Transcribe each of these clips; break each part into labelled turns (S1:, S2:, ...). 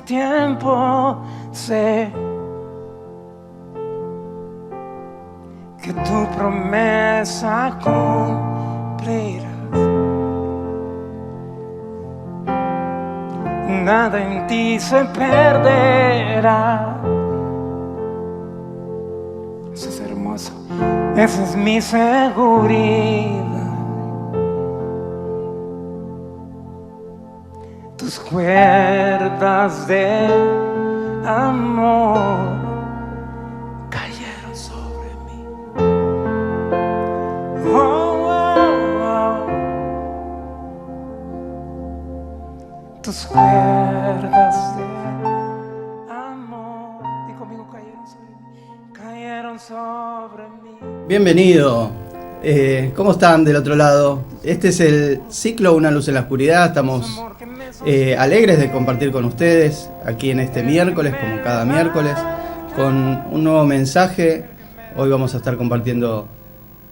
S1: tiempo, sé que tu promesa cumplirás. Nada en ti se perderá. Eso es hermoso. Esa es mi seguridad. Tus cuerdas de amor cayeron sobre mí. Oh, oh, oh. Tus cuerdas de amor, di conmigo, cayeron sobre mí.
S2: Bienvenido. ¿Cómo están del otro lado? Este es el ciclo Una luz en la oscuridad. Estamos alegres de compartir con ustedes aquí en este miércoles, como cada miércoles, con un nuevo mensaje. Hoy vamos a estar compartiendo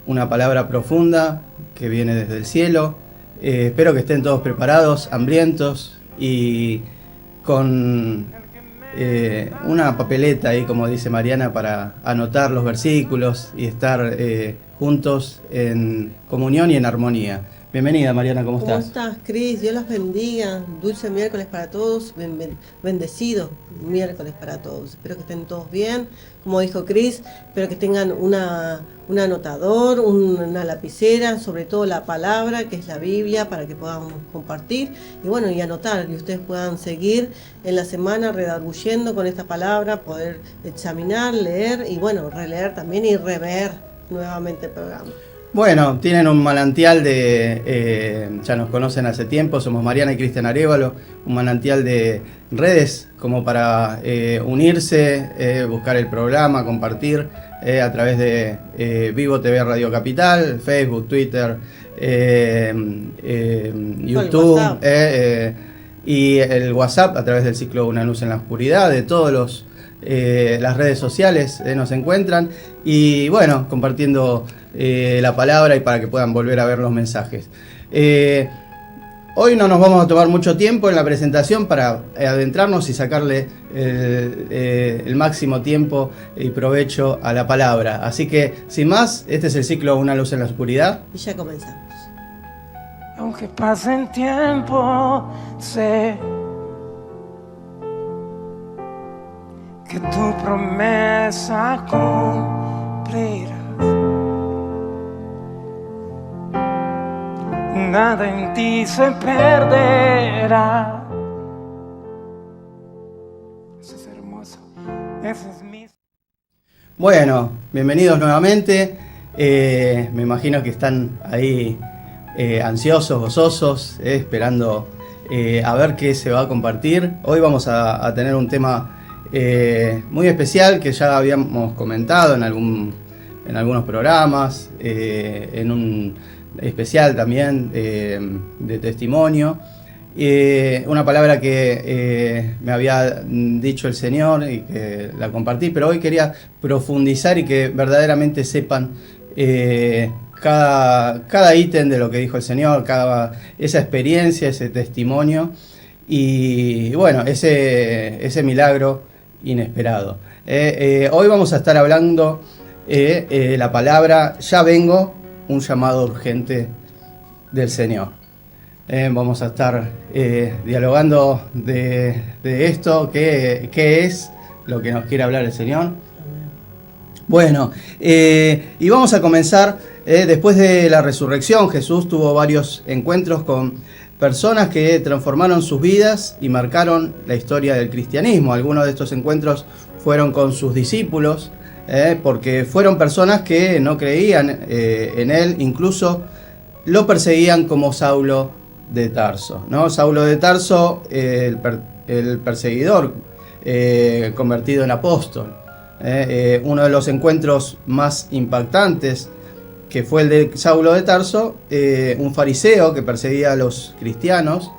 S2: una palabra profunda que viene desde el cielo. Espero que estén todos preparados, hambrientos y con una papeleta ahí, como dice Mariana, para anotar los versículos y estar juntos en comunión y en armonía. Bienvenida, Mariana, ¿cómo estás?
S3: ¿Cómo estás, Cris? Dios los bendiga. Dulce miércoles para todos. Bendecido miércoles para todos. Espero que estén todos bien. Como dijo Cris, espero que tengan un anotador, una lapicera, sobre todo la palabra, que es la Biblia, para que puedan compartir y bueno, y anotar, y ustedes puedan seguir en la semana redarguyendo con esta palabra, poder examinar, leer y bueno, releer también y rever nuevamente el programa.
S2: Bueno, tienen un manantial de, ya nos conocen hace tiempo, somos Mariana y Cristian Arévalo, un manantial de redes como para unirse, buscar el programa, compartir a través de Vivo TV Radio Capital, Facebook, Twitter, YouTube y el WhatsApp a través del ciclo Una luz en la oscuridad, de todos las redes sociales nos encuentran y bueno, compartiendo la palabra y para que puedan volver a ver los mensajes. Hoy no nos vamos a tomar mucho tiempo en la presentación para adentrarnos y sacarle el máximo tiempo y provecho a la palabra. Así que, sin más, este es el ciclo Una luz en la oscuridad.
S3: Y ya comenzamos.
S1: Aunque pase el tiempo, sé que tu promesa cumplirás. Nada en ti se perderá. Eso es hermoso. Ese es mi...
S2: Bueno, bienvenidos nuevamente. Me imagino que están ahí ansiosos, gozosos, esperando a ver qué se va a compartir. Hoy vamos a tener un tema muy especial que ya habíamos comentado en algunos programas, en un especial también de testimonio, una palabra que me había dicho el Señor y que la compartí, pero hoy quería profundizar y que verdaderamente sepan cada ítem de lo que dijo el Señor, esa experiencia, ese testimonio y bueno, ese milagro inesperado. Hoy vamos a estar hablando la palabra "ya vengo", un llamado urgente del Señor. Vamos a estar dialogando de esto, qué es lo que nos quiere hablar el Señor. Bueno, y vamos a comenzar después de la resurrección. Jesús tuvo varios encuentros con personas que transformaron sus vidas y marcaron la historia del cristianismo. Algunos de estos encuentros fueron con sus discípulos, porque fueron personas que no creían en él, incluso lo perseguían como Saulo de Tarso, ¿no? Saulo de Tarso, el perseguidor convertido en apóstol. Uno de los encuentros más impactantes que fue el de Saulo de Tarso, un fariseo que perseguía a los cristianos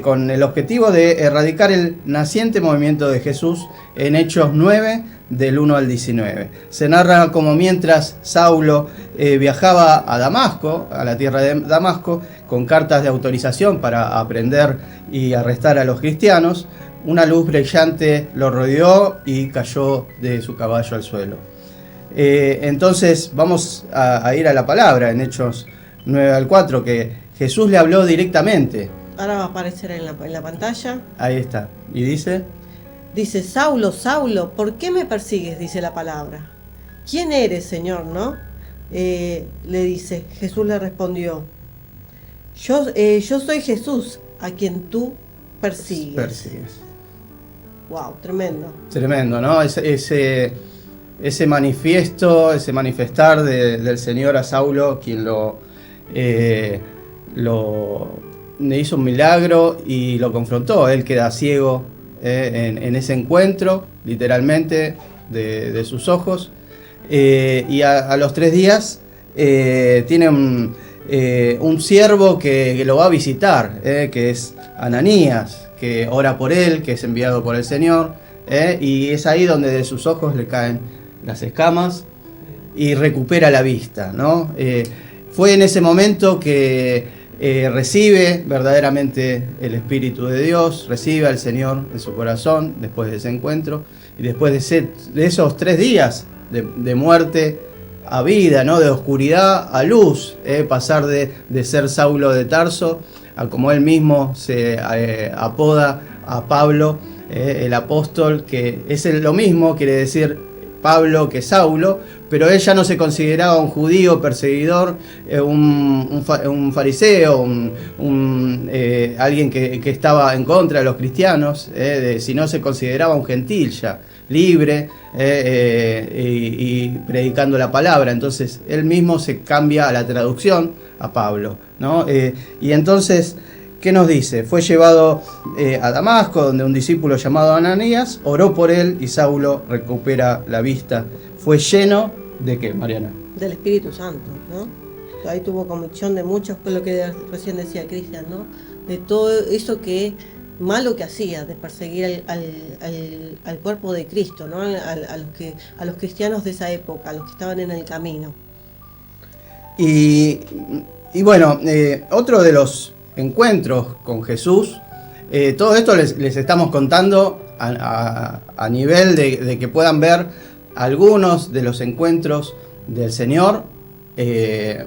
S2: con el objetivo de erradicar el naciente movimiento de Jesús en Hechos 9, del 1 al 19. Se narra como mientras Saulo viajaba a Damasco, a la tierra de Damasco, con cartas de autorización para aprender y arrestar a los cristianos, una luz brillante lo rodeó y cayó de su caballo al suelo. Entonces vamos a ir a la palabra en Hechos 9 al 4, que Jesús le habló directamente.
S3: Ahora va a aparecer en la pantalla.
S2: Ahí está. Y dice:
S3: Saulo, Saulo, ¿por qué me persigues? Dice la palabra. ¿Quién eres, Señor? ¿No? Le dice, Jesús le respondió, yo soy Jesús, a quien tú persigues. Wow, tremendo.
S2: Tremendo, ¿no? Ese manifiesto, ese manifestar del Señor a Saulo, quien le hizo un milagro y lo confrontó. Él queda ciego en ese encuentro, literalmente, de sus ojos. Y a los 3 días tiene un siervo que lo va a visitar, que es Ananías, que ora por él, que es enviado por el Señor, y es ahí donde de sus ojos le caen las escamas y recupera la vista, ¿no? Fue en ese momento que recibe verdaderamente el Espíritu de Dios, recibe al Señor en su corazón después de ese encuentro, y después de esos 3 días de muerte a vida, ¿no? De oscuridad a luz, pasar de ser Saulo de Tarso a, como él mismo se apoda, a Pablo, el apóstol, que es lo mismo, quiere decir Pablo que Saulo, pero él ya no se consideraba un judío perseguidor, un fariseo, alguien que estaba en contra de los cristianos, sino se consideraba un gentil ya, libre, y predicando la palabra. Entonces él mismo se cambia a la traducción a Pablo, ¿no? Y entonces, ¿qué nos dice? Fue llevado a Damasco, donde un discípulo llamado Ananías oró por él y Saulo recupera la vista. Fue lleno de ¿qué, Mariana?
S3: Del Espíritu Santo, ¿no? Ahí tuvo convicción de muchos, fue lo que recién decía Cristian, ¿no? De todo eso que malo que hacía, de perseguir al cuerpo de Cristo, ¿no? A los cristianos de esa época, a los que estaban en el camino.
S2: Y bueno, otro de los encuentros con Jesús, todo esto les estamos contando a nivel de que puedan ver algunos de los encuentros del Señor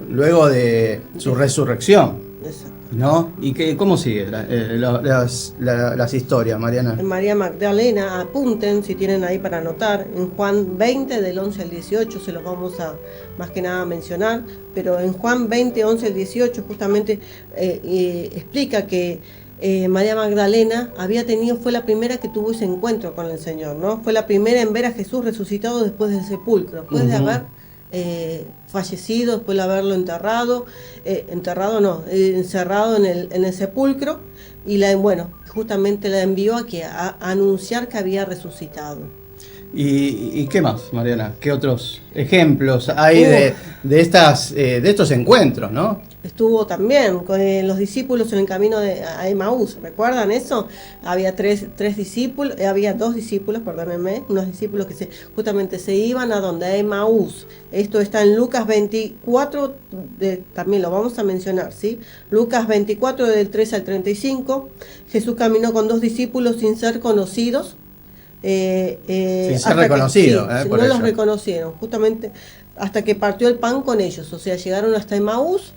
S2: luego de su resurrección.
S3: Exacto.
S2: ¿No? ¿Y cómo sigue las historias, Mariana?
S3: En María Magdalena, apunten si tienen ahí para anotar, en Juan 20 del 11 al 18 se los vamos a más que nada mencionar, pero en Juan 20, 11 al 18 justamente explica que María Magdalena fue la primera que tuvo ese encuentro con el Señor, ¿no? Fue la primera en ver a Jesús resucitado después del sepulcro, después de haber fallecido, después de haberlo encerrado en el sepulcro, y justamente la envió a anunciar que había resucitado.
S2: ¿Y qué más, Mariana? ¿Qué otros ejemplos hay de estos encuentros, no?
S3: Estuvo también con los discípulos en el camino a Emaús, ¿recuerdan eso? Había dos discípulos, perdónenme, unos discípulos que justamente se iban a donde, a Emaús. Esto está en Lucas 24, también lo vamos a mencionar, ¿sí? Lucas 24 del 3 al 35, Jesús caminó con 2 discípulos sin ser conocidos.
S2: Sin ser reconocido,
S3: no los reconocieron, justamente hasta que partió el pan con ellos, o sea, llegaron hasta Emaús.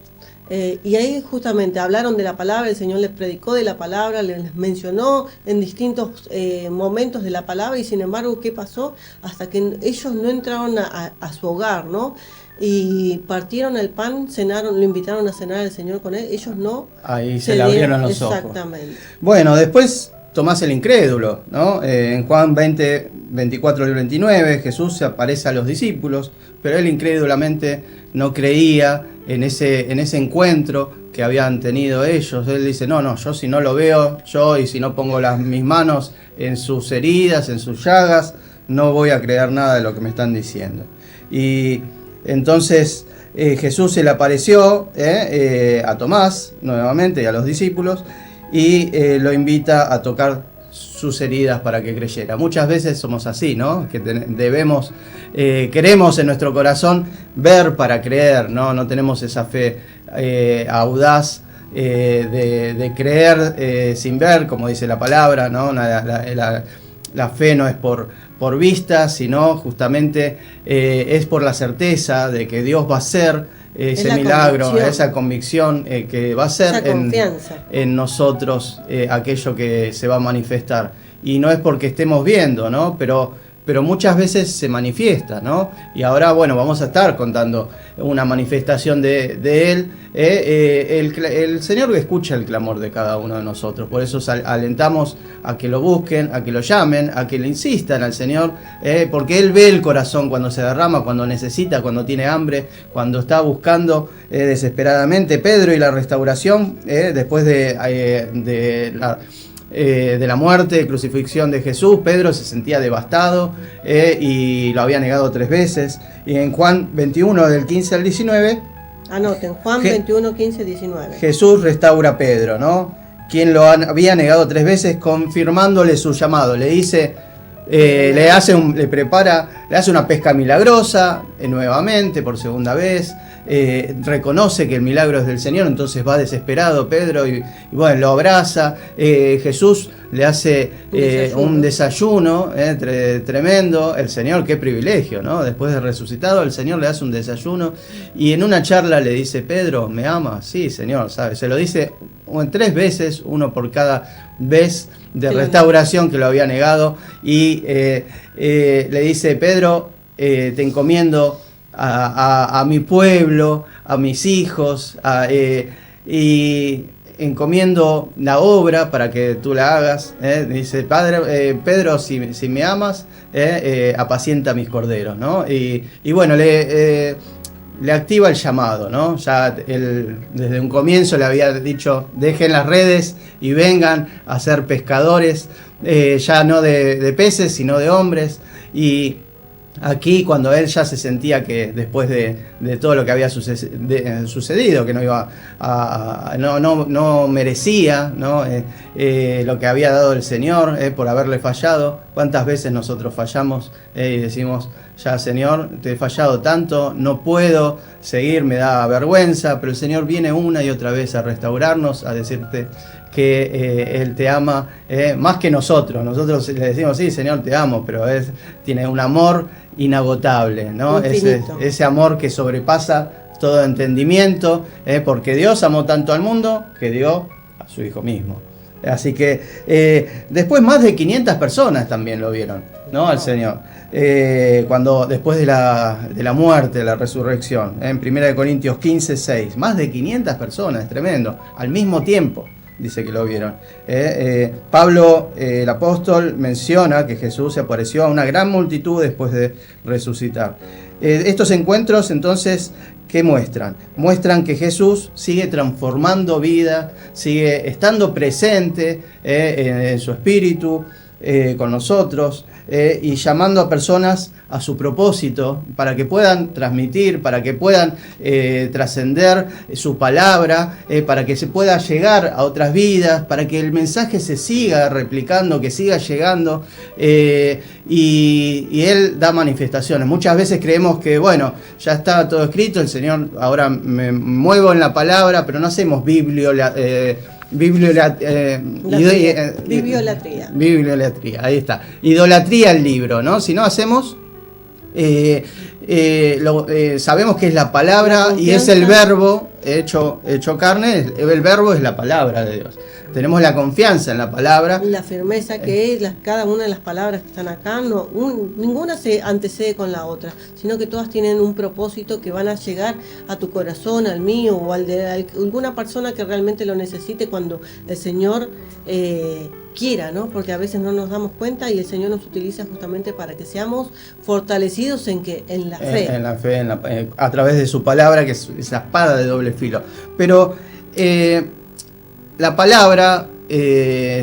S3: Y ahí justamente hablaron de la palabra, el Señor les predicó de la palabra, les mencionó en distintos momentos de la palabra, y sin embargo, ¿qué pasó? Hasta que ellos no entraron a su hogar, ¿no? Y partieron el pan, cenaron, lo invitaron a cenar al Señor con él, ellos no.
S2: Ahí se le abrieron los ojos.
S3: Exactamente.
S2: Bueno, después Tomás el incrédulo, ¿no? En Juan 20, 24 y 29, Jesús se aparece a los discípulos, pero él incrédulamente no creía en ese encuentro que habían tenido ellos. Él dice, no, yo si no lo veo, y si no pongo mis manos en sus heridas, en sus llagas, no voy a creer nada de lo que me están diciendo. Y entonces Jesús se le apareció a Tomás nuevamente y a los discípulos, y lo invita a tocar sus heridas para que creyera. Muchas veces somos así, ¿no? Que queremos en nuestro corazón ver para creer, ¿no? No tenemos esa fe audaz de creer sin ver, como dice la palabra, ¿no? La fe no es por vista, sino justamente es por la certeza de que Dios va a hacer ese milagro, esa convicción que va a hacer en nosotros aquello que se va a manifestar. Y no es porque estemos viendo, ¿no? Pero muchas veces se manifiesta, ¿no? Y ahora, bueno, vamos a estar contando una manifestación de Él. El Señor escucha el clamor de cada uno de nosotros, por eso alentamos a que lo busquen, a que lo llamen, a que le insistan al Señor, porque Él ve el corazón cuando se derrama, cuando necesita, cuando tiene hambre, cuando está buscando desesperadamente. Pedro y la restauración, después de la muerte, crucifixión de Jesús, Pedro se sentía devastado y lo había negado 3 veces. Y en Juan 21, del 15 al 19,
S3: anoten, Juan 21, 15, 19. Jesús
S2: restaura a Pedro, ¿no? Quien lo había negado 3 veces, confirmándole su llamado. Le dice, le hace una pesca milagrosa nuevamente, por segunda vez. Reconoce que el milagro es del Señor, entonces va desesperado Pedro y bueno, lo abraza. Jesús le hace un desayuno tremendo. El Señor, qué privilegio, ¿no? Después de resucitado, el Señor le hace un desayuno y en una charla le dice: Pedro, ¿me amas? Sí, Señor, ¿sabes? Se lo dice 3 veces, uno por cada vez de restauración que lo había negado, y le dice: Pedro, te encomiendo a mi pueblo, a mis hijos, y encomiendo la obra para que tú la hagas. Dice: Padre, Pedro, si me amas, apacienta mis corderos, ¿no? Y bueno, le activa el llamado, ¿no? Ya desde un comienzo le había dicho: dejen las redes y vengan a ser pescadores, ya no de peces, sino de hombres. Y aquí, cuando él ya se sentía que después de todo lo que había sucedido, que no iba no merecía, ¿no? Lo que había dado el Señor, por haberle fallado. ¿Cuántas veces nosotros fallamos y decimos: ya, Señor, te he fallado tanto, no puedo seguir, me da vergüenza? Pero el Señor viene una y otra vez a restaurarnos, a decirte que Él te ama más que nosotros. Nosotros le decimos: sí, Señor, te amo, pero tiene un amor inagotable, ¿no? Ese amor que sobrepasa todo entendimiento, porque Dios amó tanto al mundo que dio a su Hijo mismo. Así que después más de 500 personas también lo vieron, ¿no? Al Señor. Cuando después de la muerte, de la resurrección, en 1 Corintios 15, 6, más de 500 personas, es tremendo, al mismo tiempo. Dice que lo vieron. Pablo, el apóstol, menciona que Jesús se apareció a una gran multitud después de resucitar. Estos encuentros, entonces, ¿qué muestran? Muestran que Jesús sigue transformando vida, sigue estando presente en su espíritu con nosotros, y llamando a personas a su propósito, para que puedan transmitir, para que puedan trascender su palabra, para que se pueda llegar a otras vidas, para que el mensaje se siga replicando, que siga llegando, y Él da manifestaciones. Muchas veces creemos que, bueno, ya está todo escrito, el Señor, ahora me muevo en la palabra, pero no hacemos bibliolatría, ahí está. Idolatría al libro, ¿no? Si no hacemos, sabemos que es la palabra y es el verbo hecho carne. El verbo es la palabra de Dios. Tenemos la confianza en la palabra.
S3: Y la firmeza que es cada una de las palabras que están acá, ninguna se antecede con la otra, sino que todas tienen un propósito que van a llegar a tu corazón, al mío o al de alguna persona que realmente lo necesite cuando el Señor quiera, ¿no? Porque a veces no nos damos cuenta y el Señor nos utiliza justamente para que seamos fortalecidos en la fe. En la fe,
S2: a través de su palabra, que es esa espada de doble filo. Pero la palabra,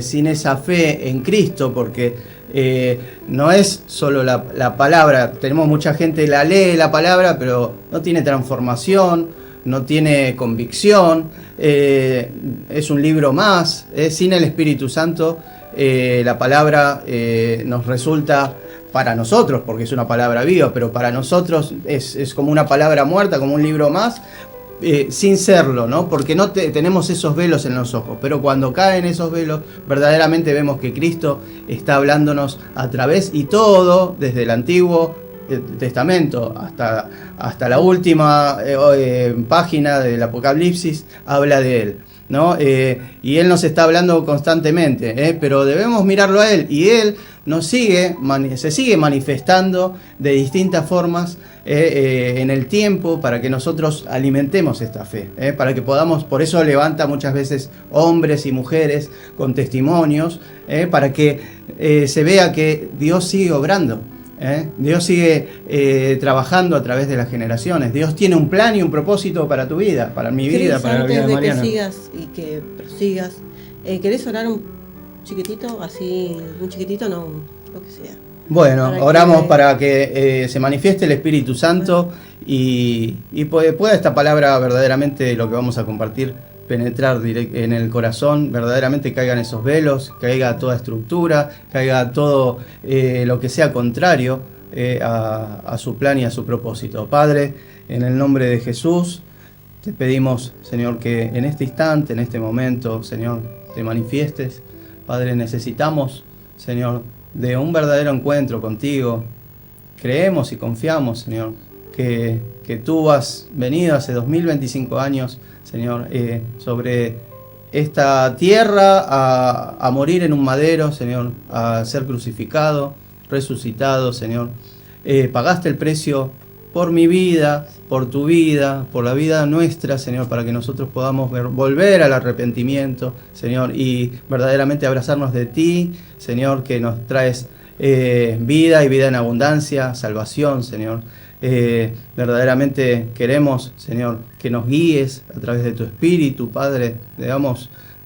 S2: sin esa fe en Cristo, porque no es solo la palabra. Tenemos mucha gente que lee la palabra, pero no tiene transformación, no tiene convicción, es un libro más. Sin el Espíritu Santo, la palabra nos resulta, para nosotros, porque es una palabra viva, pero para nosotros es como una palabra muerta, como un libro más. sin serlo, ¿no? Porque no tenemos esos velos en los ojos, pero cuando caen esos velos, verdaderamente vemos que Cristo está hablándonos a través, y todo, desde el Antiguo Testamento hasta la última página del Apocalipsis, habla de Él, ¿no? Y Él nos está hablando constantemente, pero debemos mirarlo a Él, y Él se sigue manifestando de distintas formas en el tiempo, para que nosotros alimentemos esta fe, para que podamos, por eso levanta muchas veces hombres y mujeres con testimonios, para que se vea que Dios sigue obrando. Dios sigue trabajando a través de las generaciones. Dios tiene un plan y un propósito para tu vida, para mi vida, para la vida de Mariana.
S3: Antes de que sigas y que prosigas, ¿querés orar un chiquitito? Así, un chiquitito, no, lo que sea.
S2: Bueno, oramos para que se manifieste el Espíritu Santo y pueda esta palabra, verdaderamente lo que vamos a compartir, penetrar en el corazón, verdaderamente caigan esos velos, caiga toda estructura, caiga todo lo que sea contrario a su plan y a su propósito. Padre, en el nombre de Jesús, te pedimos, Señor, que en este instante, en este momento, Señor, te manifiestes. Padre, necesitamos, Señor, de un verdadero encuentro contigo. Creemos y confiamos, Señor, que tú has venido hace 2025 años, Señor, sobre esta tierra a morir en un madero, Señor, a ser crucificado, resucitado, Señor. Pagaste el precio por mi vida, por tu vida, por la vida nuestra, Señor, para que nosotros podamos volver al arrepentimiento, Señor, y verdaderamente abrazarnos de ti, Señor, que nos traes vida y vida en abundancia, salvación, Señor. Verdaderamente queremos, Señor, que nos guíes a través de tu Espíritu, Padre.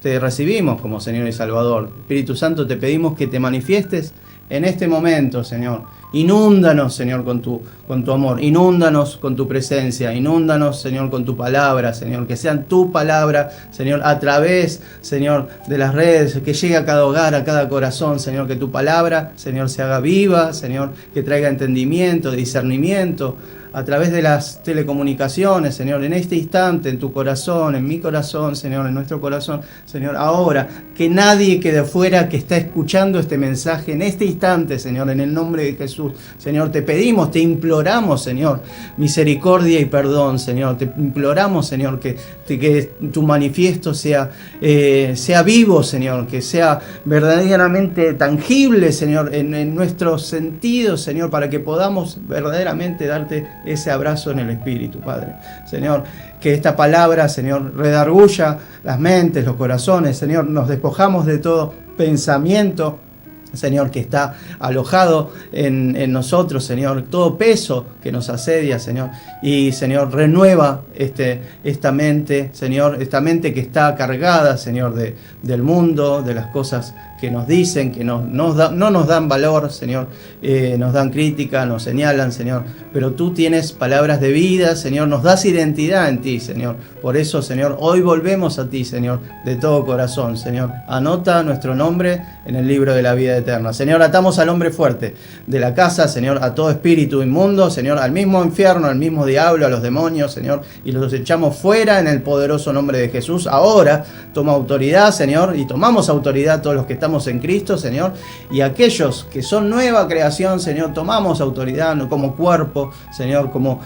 S2: Te recibimos como Señor y Salvador. Espíritu Santo, te pedimos que te manifiestes en este momento, Señor. Inúndanos, Señor, con tu amor. Inúndanos con tu presencia. Inúndanos, Señor, con tu palabra, Señor. Que sean tu palabra, Señor, a través, Señor, de las redes, que llegue a cada hogar, a cada corazón, Señor. Que tu palabra, Señor, se haga viva, Señor. Que traiga entendimiento, discernimiento, a través de las telecomunicaciones, Señor, en este instante, en tu corazón, en mi corazón, Señor, en nuestro corazón, Señor, ahora, que nadie quede fuera que está escuchando este mensaje en este instante, Señor, en el nombre de Jesús, Señor, te pedimos, te imploramos, Señor, misericordia y perdón, Señor, te imploramos, Señor, que tu manifiesto sea vivo, Señor, que sea verdaderamente tangible, Señor, en nuestros sentidos, Señor, para que podamos verdaderamente darte ese abrazo en el Espíritu, Padre. Señor, que esta palabra, Señor, redarguya las mentes, los corazones, Señor, nos despojamos de todo pensamiento, Señor, que está alojado en nosotros, Señor, todo peso que nos asedia, Señor, y Señor, renueva esta mente, Señor, esta mente que está cargada, Señor, del mundo, de las cosas que nos dicen, que no nos dan valor, Señor, nos dan crítica, nos señalan, Señor, pero tú tienes palabras de vida, Señor, nos das identidad en ti, Señor. Por eso, Señor, hoy volvemos a ti, Señor, de todo corazón, Señor. Anota nuestro nombre en el libro de la vida eterna. Señor, atamos al hombre fuerte de la casa, Señor, a todo espíritu inmundo, Señor, al mismo infierno, al mismo diablo, a los demonios, Señor, y los echamos fuera en el poderoso nombre de Jesús. Ahora toma autoridad, Señor, y tomamos autoridad todos los que estamos en Cristo, Señor, y aquellos que son nueva creación, Señor, tomamos autoridad como cuerpo, Señor, como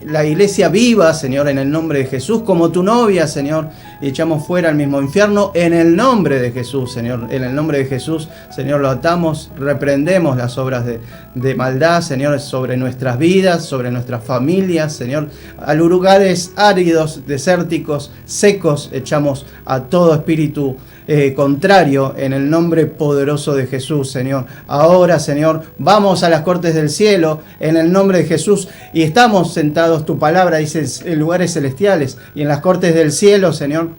S2: la iglesia viva, Señor, en el nombre de Jesús, como tu novia, Señor, y echamos fuera el mismo infierno en el nombre de Jesús, Señor, en el nombre de Jesús, Señor, lo atamos, reprendemos las obras de maldad, Señor, sobre nuestras vidas, sobre nuestras familias, Señor, a lugares áridos, desérticos, secos, echamos a todo espíritu contrario en el nombre poderoso de Jesús, Señor. Ahora, Señor, vamos a las cortes del cielo en el nombre de Jesús y estamos sentados, tu palabra dice, en lugares celestiales y en las cortes del cielo, Señor.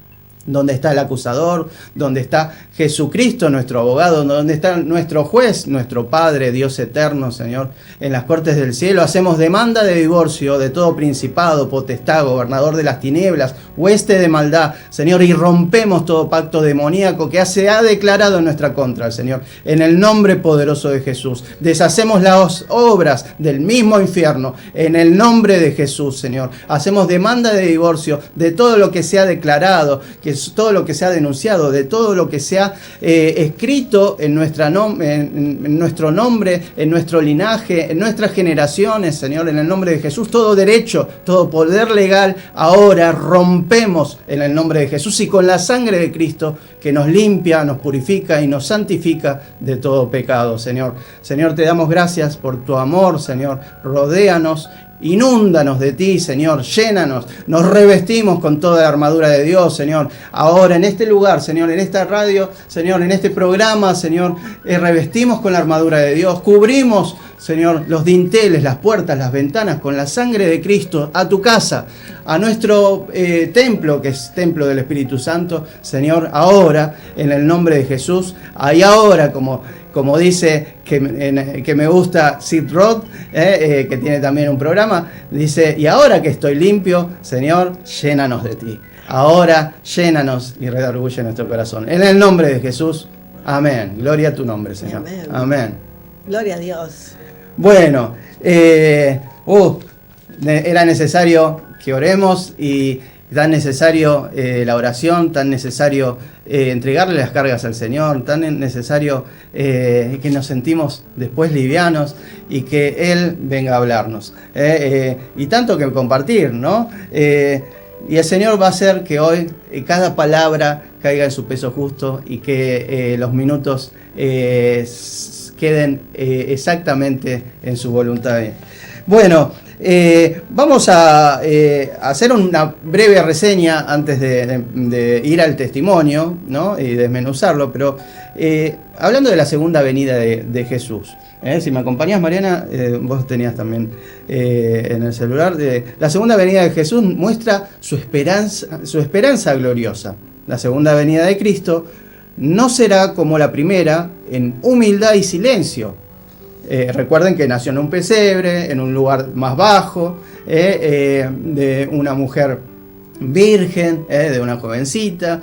S2: donde está el acusador, donde está Jesucristo, nuestro abogado, donde está nuestro juez, nuestro Padre, Dios eterno, Señor, en las cortes del cielo. Hacemos demanda de divorcio de todo principado, potestad, gobernador de las tinieblas, hueste de maldad, Señor, y rompemos todo pacto demoníaco que se ha declarado en nuestra contra, Señor, en el nombre poderoso de Jesús. Deshacemos las obras del mismo infierno, en el nombre de Jesús, Señor. Hacemos demanda de divorcio de todo lo que se ha declarado, que todo lo que se ha denunciado, de todo lo que se ha escrito en nuestro nombre, en nuestro linaje, en nuestras generaciones, Señor, en el nombre de Jesús. Todo derecho, todo poder legal, ahora rompemos en el nombre de Jesús y con la sangre de Cristo que nos limpia, nos purifica y nos santifica de todo pecado, Señor. Señor, te damos gracias por tu amor, Señor. Rodéanos. Inúndanos de ti, Señor, llénanos, nos revestimos con toda la armadura de Dios, Señor. Ahora en este lugar, Señor, en esta radio, Señor, en este programa, Señor, revestimos con la armadura de Dios, cubrimos, Señor, los dinteles, las puertas, las ventanas con la sangre de Cristo a tu casa, a nuestro templo, que es templo del Espíritu Santo, Señor, ahora, en el nombre de Jesús, ahí ahora, como dice que me gusta Sid Roth, que tiene también un programa, dice, y ahora que estoy limpio, Señor, llénanos de ti. Ahora, llénanos y redarguye nuestro corazón. En el nombre de Jesús, amén. Gloria a tu nombre, Señor.
S3: Amén.
S2: Amén.
S3: Gloria a Dios.
S2: Bueno, era necesario que oremos y tan necesario la oración, tan necesario entregarle las cargas al Señor, tan necesario que nos sentimos después livianos y que Él venga a hablarnos. Y tanto que compartir, ¿no? Y el Señor va a hacer que hoy cada palabra caiga en su peso justo y que los minutos queden exactamente en su voluntad. Bueno, vamos a hacer una breve reseña antes de ir al testimonio, ¿no? Y desmenuzarlo, pero hablando de la segunda venida de Jesús. Si me acompañás, Mariana, vos tenías también en el celular. La segunda venida de Jesús muestra su esperanza gloriosa. La segunda venida de Cristo no será como la primera en humildad y silencio. Recuerden que nació en un pesebre, en un lugar más bajo, de una mujer virgen, de una jovencita,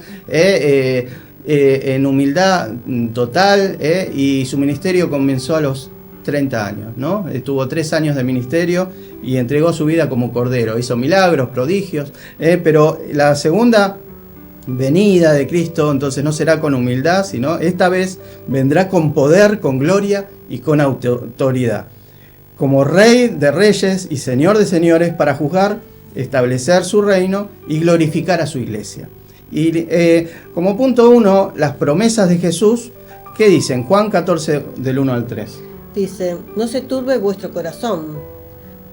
S2: en humildad total, y su ministerio comenzó a los 30 años, ¿no? Tuvo 3 años de ministerio y entregó su vida como cordero. Hizo milagros, prodigios, pero la segunda venida de Cristo entonces no será con humildad, sino esta vez vendrá con poder, con gloria y con autoridad, como Rey de reyes y Señor de señores, para juzgar, establecer su reino y glorificar a su iglesia. Y como punto 1, las promesas de Jesús, ¿qué dicen? Juan 14, del 1 al 3.
S3: Dice, no se turbe vuestro corazón.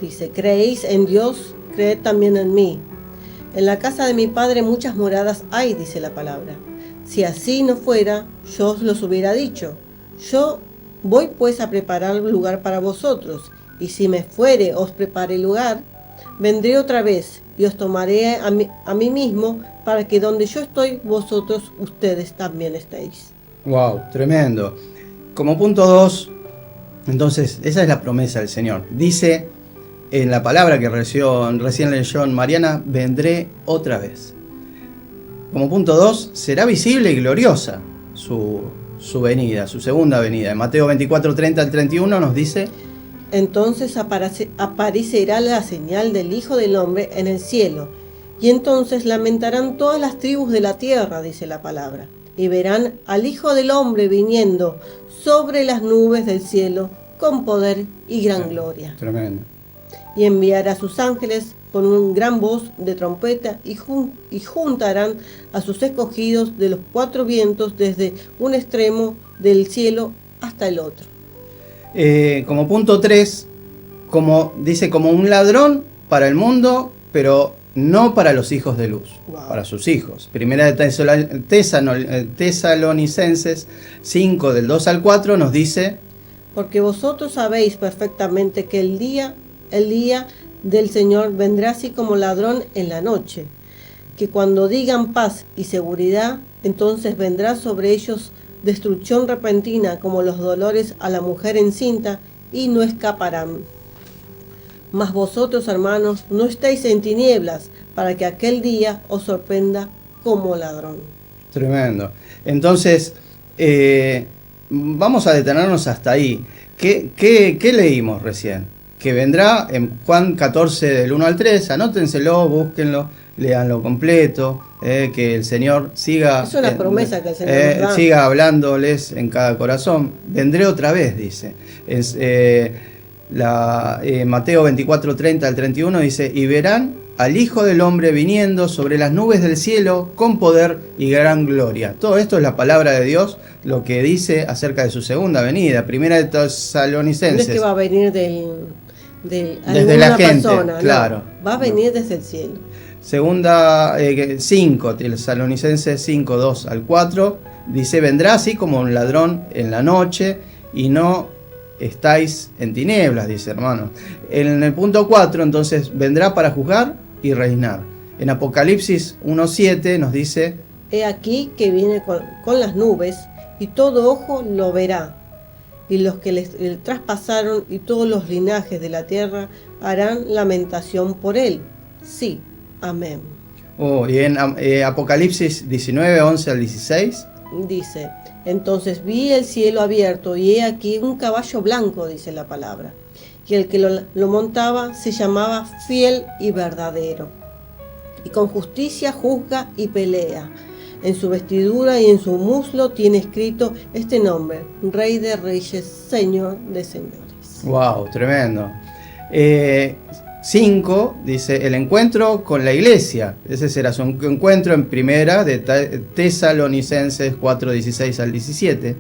S3: Dice, creéis en Dios, creed también en mí. En la casa de mi Padre muchas moradas hay, dice la palabra. Si así no fuera, yo os los hubiera dicho. Yo voy pues a preparar lugar para vosotros, y si me fuere os prepare lugar, vendré otra vez y os tomaré a mí mismo, para que donde yo estoy, vosotros, ustedes también estéis.
S2: Wow, tremendo. Como punto 2, entonces, esa es la promesa del Señor. Dice en la palabra que recién leyó Mariana, vendré otra vez. Como punto 2, será visible y gloriosa su venida, su segunda venida. En Mateo 24, 30 al 31 nos dice:
S3: entonces aparecerá la señal del Hijo del Hombre en el cielo, y entonces lamentarán todas las tribus de la tierra, dice la palabra, y verán al Hijo del Hombre viniendo sobre las nubes del cielo con poder y gran gloria.
S2: Tremendo.
S3: Y enviará a sus ángeles con un gran voz de trompeta y juntarán a sus escogidos de los 4 vientos desde un extremo del cielo hasta el otro.
S2: Como punto 3, como dice, como un ladrón para el mundo, pero no para los hijos de luz, wow, para sus hijos. Primera de Tesalonicenses 5, del 2 al 4 nos dice:
S3: porque vosotros sabéis perfectamente que el día del Señor vendrá así como ladrón en la noche. que cuando digan paz y seguridad, entonces vendrá sobre ellos destrucción repentina como los dolores a la mujer encinta y no escaparán. Mas vosotros, hermanos, no estéis en tinieblas para que aquel día os sorprenda como ladrón.
S2: Tremendo. Entonces, vamos a detenernos hasta ahí. ¿Qué leímos recién? Que vendrá en Juan 14 del 1 al 3, anótenselo, búsquenlo, léanlo completo, que el Señor siga...
S3: Es una promesa que el Señor nos da.
S2: Siga hablándoles en cada corazón. Vendré otra vez, dice. Mateo 24, 30 al 31 dice, y verán al Hijo del Hombre viniendo sobre las nubes del cielo con poder y gran gloria. Todo esto es la palabra de Dios, lo que dice acerca de su segunda venida. Primera de Tesalonicenses.
S3: No es que va a venir
S2: desde la gente,
S3: persona,
S2: claro.
S3: No, va a venir desde el cielo.
S2: Segunda 5, Tesalonicenses 5, 2 al 4, dice, vendrá así como un ladrón en la noche y no estáis en tinieblas, dice hermano. En el punto 4, entonces, vendrá para juzgar y reinar. En Apocalipsis 1:7 nos dice,
S3: he aquí que viene con las nubes y todo ojo lo verá, y los que le traspasaron y todos los linajes de la tierra harán lamentación por él. Sí, amén.
S2: Y en Apocalipsis 19, 11 al 16
S3: dice, entonces vi el cielo abierto y he aquí un caballo blanco, dice la palabra, y el que lo montaba se llamaba Fiel y Verdadero, y con justicia juzga y pelea. En su vestidura y en su muslo tiene escrito este nombre, Rey de Reyes, Señor de Señores.
S2: Wow, tremendo. 5 dice, el encuentro con la iglesia. Ese será su encuentro en primera de Tesalonicenses 4, 16 al 17.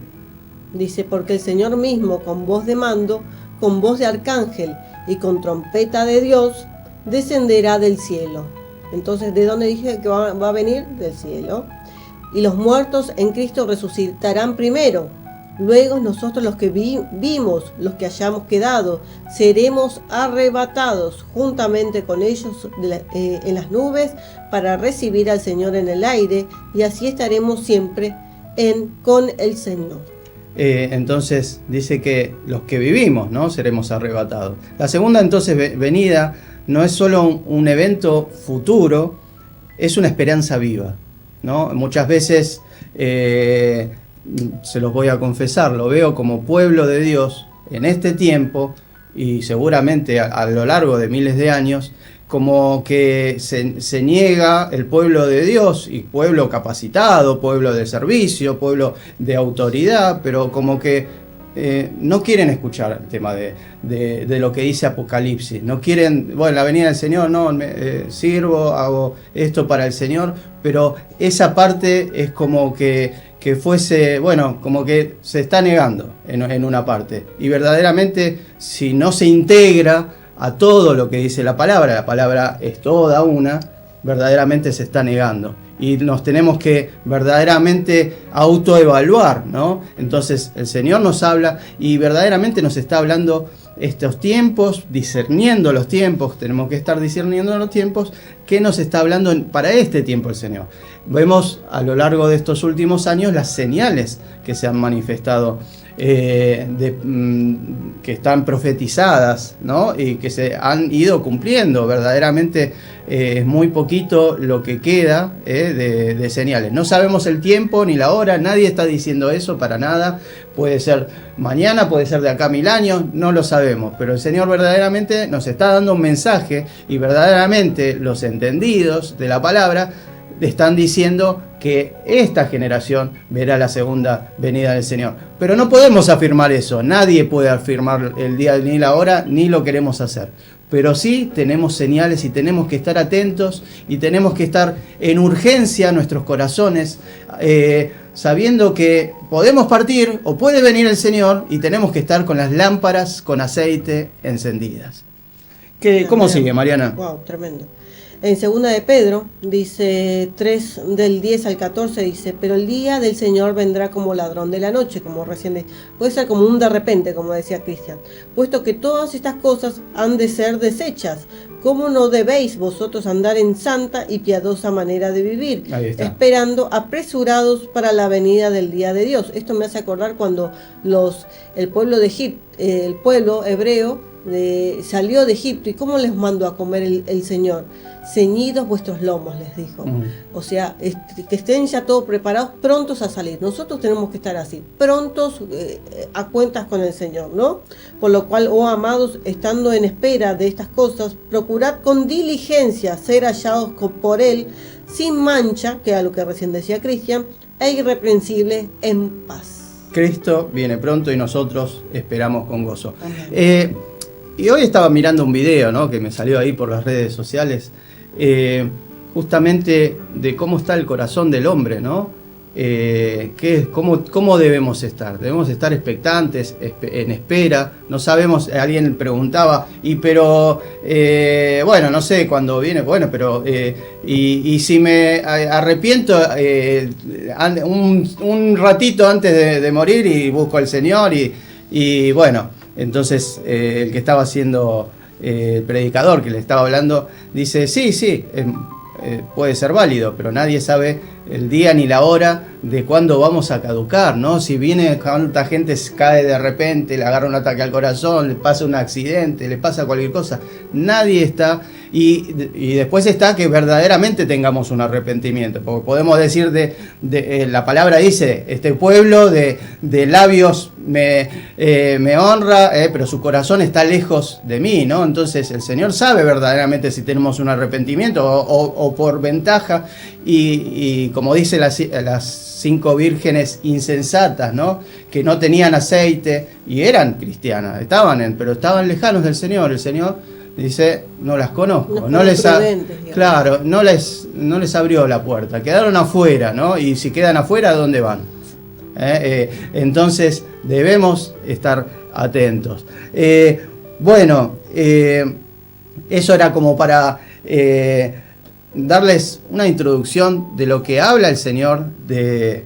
S3: Dice, porque el Señor mismo con voz de mando, con voz de arcángel y con trompeta de Dios, descenderá del cielo. Entonces, ¿de dónde dije que va a venir? Del cielo. Y los muertos en Cristo resucitarán primero. Luego nosotros los que vimos, los que hayamos quedado, seremos arrebatados juntamente con ellos en las nubes para recibir al Señor en el aire, y así estaremos siempre con el Señor.
S2: Entonces dice que los que vivimos, ¿no?, seremos arrebatados. La segunda entonces venida no es solo un evento futuro, es una esperanza viva, ¿no? Muchas veces, se los voy a confesar, lo veo como pueblo de Dios en este tiempo y seguramente a lo largo de miles de años, como que se niega el pueblo de Dios, y pueblo capacitado, pueblo de servicio, pueblo de autoridad, pero como que no quieren escuchar el tema de lo que dice Apocalipsis. No quieren, bueno, la venida del Señor, no, sirvo, hago esto para el Señor, pero esa parte es como que fuese, bueno, como que se está negando en una parte. Y verdaderamente, si no se integra a todo lo que dice la palabra es toda una, verdaderamente se está negando. Y nos tenemos que verdaderamente autoevaluar, ¿no? Entonces el Señor nos habla y verdaderamente nos está hablando estos tiempos, discerniendo los tiempos, tenemos que estar discerniendo los tiempos, que nos está hablando para este tiempo el Señor. Vemos a lo largo de estos últimos años las señales que se han manifestado, que están profetizadas, ¿no?, y que se han ido cumpliendo. Verdaderamente es muy poquito lo que queda de señales. No sabemos el tiempo ni la hora, nadie está diciendo eso para nada. Puede ser mañana, puede ser de acá a 1000 años, no lo sabemos, pero el Señor verdaderamente nos está dando un mensaje, y verdaderamente los entendidos de la palabra están diciendo que esta generación verá la segunda venida del Señor. Pero no podemos afirmar eso, nadie puede afirmar el día ni la hora, ni lo queremos hacer. Pero sí tenemos señales y tenemos que estar atentos y tenemos que estar en urgencia nuestros corazones, sabiendo que podemos partir o puede venir el Señor, y tenemos que estar con las lámparas con aceite encendidas. ¿Cómo sigue, Mariana?
S3: Wow, tremendo. En segunda de Pedro, dice 3 del 10 al 14, dice, pero el día del Señor vendrá como ladrón de la noche, como recién puede ser como un de repente, como decía Cristian, puesto que todas estas cosas han de ser desechas. ¿Cómo no debéis vosotros andar en santa y piadosa manera de vivir, esperando apresurados para la venida del día de Dios? Esto me hace acordar cuando el pueblo de Egipto, el pueblo hebreo, salió de Egipto, y cómo les mandó a comer el Señor. Ceñidos vuestros lomos, les dijo. O sea, que estén ya todos preparados, prontos a salir. Nosotros tenemos que estar así, prontos a cuentas con el Señor, ¿no? Por lo cual, oh amados, estando en espera de estas cosas, procurad con diligencia ser hallados por Él, sin mancha, que era lo que recién decía Cristian, e irreprensible en paz.
S2: Cristo viene pronto y nosotros esperamos con gozo. Y hoy estaba mirando un video, ¿no?, que me salió ahí por las redes sociales, justamente de cómo está el corazón del hombre, ¿no? ¿Cómo debemos estar? Debemos estar expectantes, en espera. No sabemos, alguien preguntaba, bueno, no sé cuándo viene, bueno, pero y si me arrepiento un ratito antes de morir y busco al Señor y bueno, entonces el que estaba haciendo el predicador que le estaba hablando dice, sí, puede ser válido, pero nadie sabe el día ni la hora de cuándo vamos a caducar, ¿no? Si viene, cuánta gente cae de repente, le agarra un ataque al corazón, le pasa un accidente, le pasa cualquier cosa. Nadie está, y después está que verdaderamente tengamos un arrepentimiento, porque podemos decir la palabra dice, este pueblo de labios me honra, pero su corazón está lejos de mí, ¿no? Entonces el Señor sabe verdaderamente si tenemos un arrepentimiento o por ventaja, y como dice las 5 vírgenes insensatas, ¿no?, que no tenían aceite y eran cristianas, pero estaban lejanos del Señor. El Señor dice, no las conozco, no les abrió la puerta, quedaron afuera, ¿no? Y si quedan afuera, ¿a dónde van? Entonces debemos estar atentos. Eso era como para darles una introducción de lo que habla el Señor de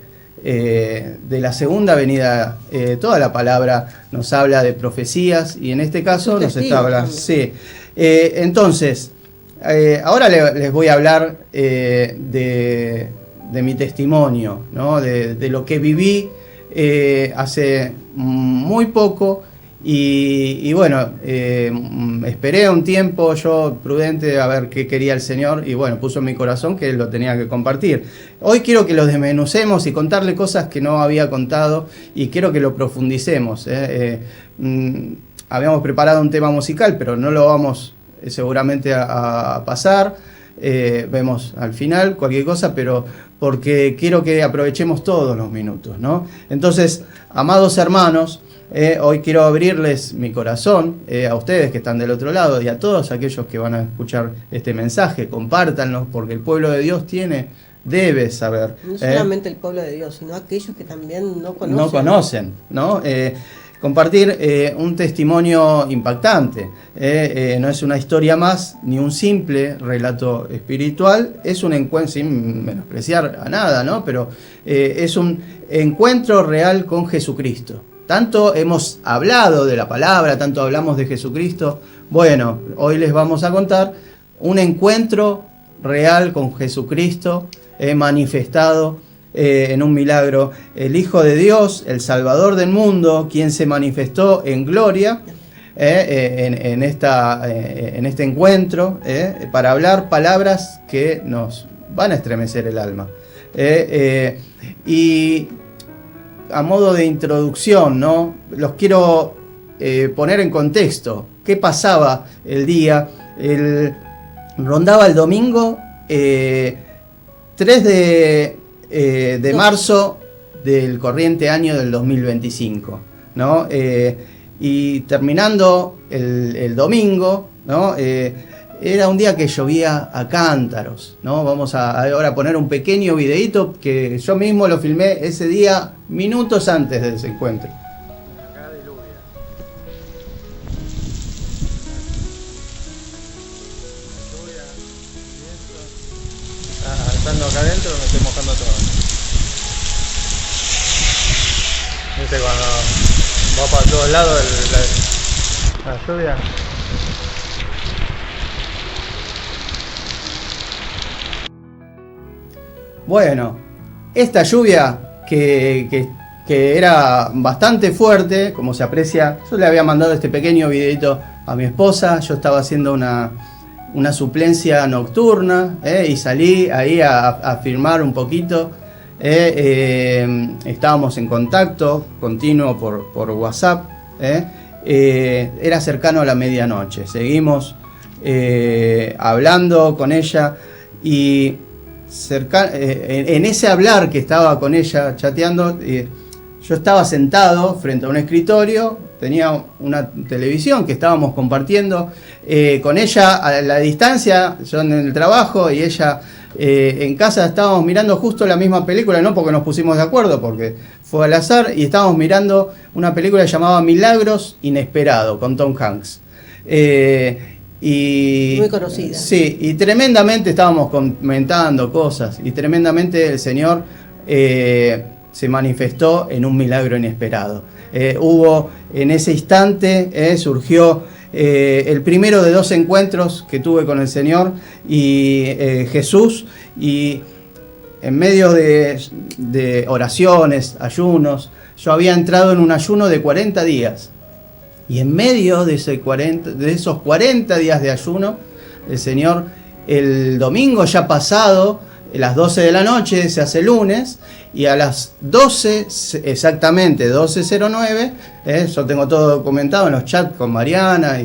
S2: la segunda venida. Toda la palabra nos habla de profecías, y en este caso nos está hablando. Sí. Entonces, ahora les voy a hablar de mi testimonio, ¿no? De lo que viví hace muy poco. Y bueno, esperé un tiempo yo prudente a ver qué quería el Señor, y bueno, puso en mi corazón que lo tenía que compartir. Hoy quiero que lo desmenucemos y contarle cosas que no había contado, y quiero que lo profundicemos. Habíamos preparado un tema musical, pero no lo vamos seguramente a pasar. Vemos al final cualquier cosa, pero porque quiero que aprovechemos todos los minutos, ¿no? Entonces, amados hermanos, hoy quiero abrirles mi corazón a ustedes que están del otro lado, y a todos aquellos que van a escuchar este mensaje. Compártanlo, porque el pueblo de Dios debe saber.
S3: No solamente el pueblo de Dios, sino aquellos que también no conocen.
S2: No conocen, ¿no? Compartir un testimonio impactante. No es una historia más, ni un simple relato espiritual. Es un encuentro, sin menospreciar a nada, ¿no? Pero es un encuentro real con Jesucristo. Tanto hemos hablado de la palabra, tanto hablamos de Jesucristo. Bueno, hoy les vamos a contar un encuentro real con Jesucristo, manifestado en un milagro. El Hijo de Dios, el Salvador del mundo, quien se manifestó en gloria en este encuentro, para hablar palabras que nos van a estremecer el alma. Y a modo de introducción, ¿no?, los quiero poner en contexto. ¿Qué pasaba el día? Rondaba el domingo 3 de marzo del corriente año del 2025, ¿no? Y terminando el domingo, ¿no? Era un día que llovía a cántaros, ¿no? Vamos ahora poner un pequeño videíto que yo mismo lo filmé ese día, minutos antes de ese encuentro.
S1: Acá diluvia. Lluvia bien
S2: estando acá adentro me estoy mojando todo. ¿Viste cuando va para todos lados la lluvia? Bueno, esta lluvia que era bastante fuerte, como se aprecia, yo le había mandado este pequeño videito a mi esposa. Yo estaba haciendo una suplencia nocturna y salí ahí a filmar un poquito. Estábamos en contacto continuo por WhatsApp. Era cercano a la medianoche. Seguimos hablando con ella y en ese hablar que estaba con ella chateando, yo estaba sentado frente a un escritorio, tenía una televisión que estábamos compartiendo con ella a la distancia, yo en el trabajo y ella en casa. Estábamos mirando justo la misma película, no porque nos pusimos de acuerdo, porque fue al azar, y estábamos mirando una película llamada Milagros Inesperado con Tom Hanks. Muy
S3: conocida.
S2: Sí, y tremendamente estábamos comentando cosas, y tremendamente el Señor se manifestó en un milagro inesperado. Hubo en ese instante, surgió el primero de 2 encuentros que tuve con el Señor y Jesús, y en medio de oraciones, ayunos, yo había entrado en un ayuno de 40 días. Y en medio de esos 40 días de ayuno, el Señor, el domingo ya pasado, a las 12 de la noche, se hace lunes, y a las 12, exactamente 12:09, yo tengo todo documentado en los chats con Mariana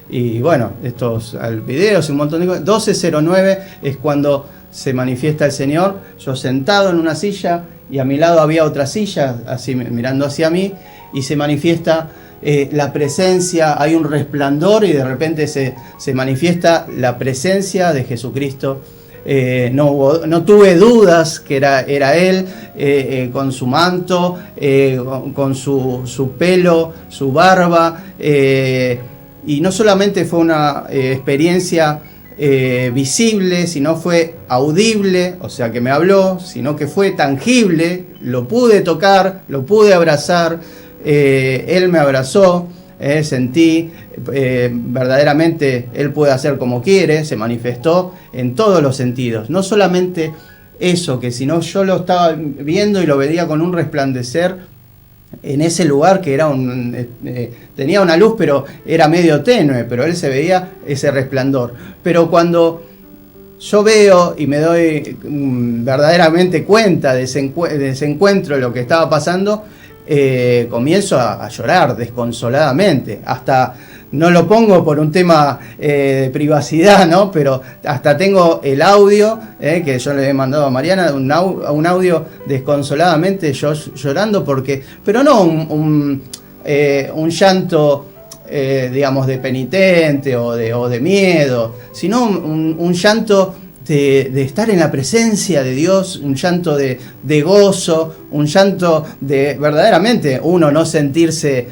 S2: y bueno, estos videos y un montón de cosas. 12:09 es cuando se manifiesta el Señor, yo sentado en una silla, y a mi lado había otra silla, así mirando hacia mí, y se manifiesta la presencia, hay un resplandor, y de repente se manifiesta la presencia de Jesucristo. No tuve dudas que era Él, con su manto, con su pelo, su barba, y no solamente fue una experiencia visible, sino fue audible, o sea que me habló, sino que fue tangible, lo pude tocar, lo pude abrazar. Él me abrazó, sentí verdaderamente Él puede hacer como quiere, se manifestó en todos los sentidos. No solamente eso, que sino yo lo estaba viendo y lo veía con un resplandecer en ese lugar que era tenía una luz, pero era medio tenue, pero Él se veía ese resplandor. Pero cuando yo veo y me doy verdaderamente cuenta de ese encuentro, de lo que estaba pasando, comienzo a llorar desconsoladamente. Hasta no lo pongo por un tema de privacidad, ¿no? Pero hasta tengo el audio que yo le he mandado a Mariana, un audio desconsoladamente yo llorando, pero no un llanto digamos de penitente o de miedo, sino un llanto de estar en la presencia de Dios, un llanto de gozo, un llanto de verdaderamente uno no sentirse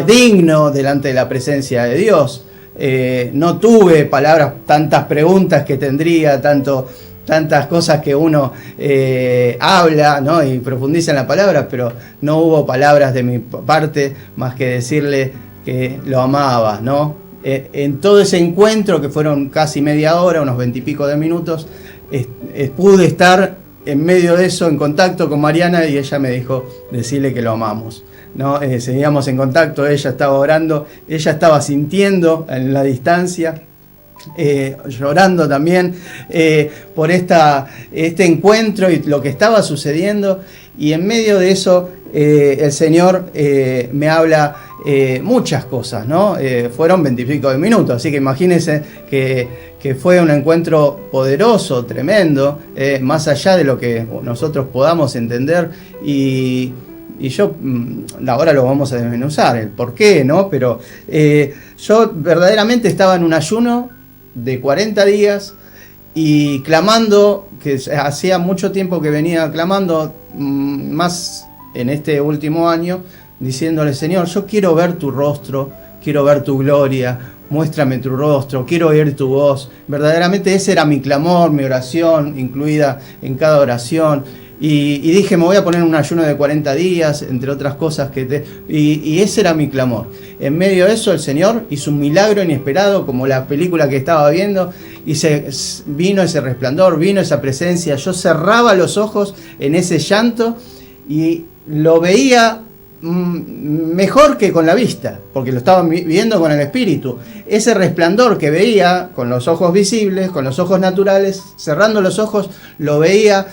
S2: digno delante de la presencia de Dios. No tuve tantas preguntas que tendría, tantas cosas que uno habla, ¿no? Y profundiza en la palabra, pero no hubo palabras de mi parte más que decirle que lo amaba, ¿no? En todo ese encuentro, que fueron casi media hora, unos 20 y pico de minutos, pude estar en medio de eso en contacto con Mariana, y ella me dijo decirle que lo amamos, ¿no? Seguíamos en contacto, ella estaba orando, ella estaba sintiendo en la distancia, llorando también por este encuentro y lo que estaba sucediendo. Y en medio de eso el Señor me habla muchas cosas, ¿no? Fueron 20 y pico de minutos, así que imagínense que fue un encuentro poderoso, tremendo, más allá de lo que nosotros podamos entender, y yo ahora lo vamos a desmenuzar, el por qué, ¿no? Pero yo verdaderamente estaba en un ayuno de 40 días y clamando, que hacía mucho tiempo que venía clamando, más en este último año, diciéndole: Señor, yo quiero ver tu rostro, quiero ver tu gloria, muéstrame tu rostro, quiero oír tu voz. Verdaderamente ese era mi clamor, mi oración, incluida en cada oración. Y dije, me voy a poner un ayuno de 40 días, entre otras cosas y ese era mi clamor. En medio de eso el Señor hizo un milagro inesperado, como la película que estaba viendo, y vino ese resplandor, vino esa presencia. Yo cerraba los ojos en ese llanto y lo veía mejor que con la vista, porque lo estaba viendo con el espíritu. Ese resplandor que veía con los ojos visibles, con los ojos naturales, cerrando los ojos, lo veía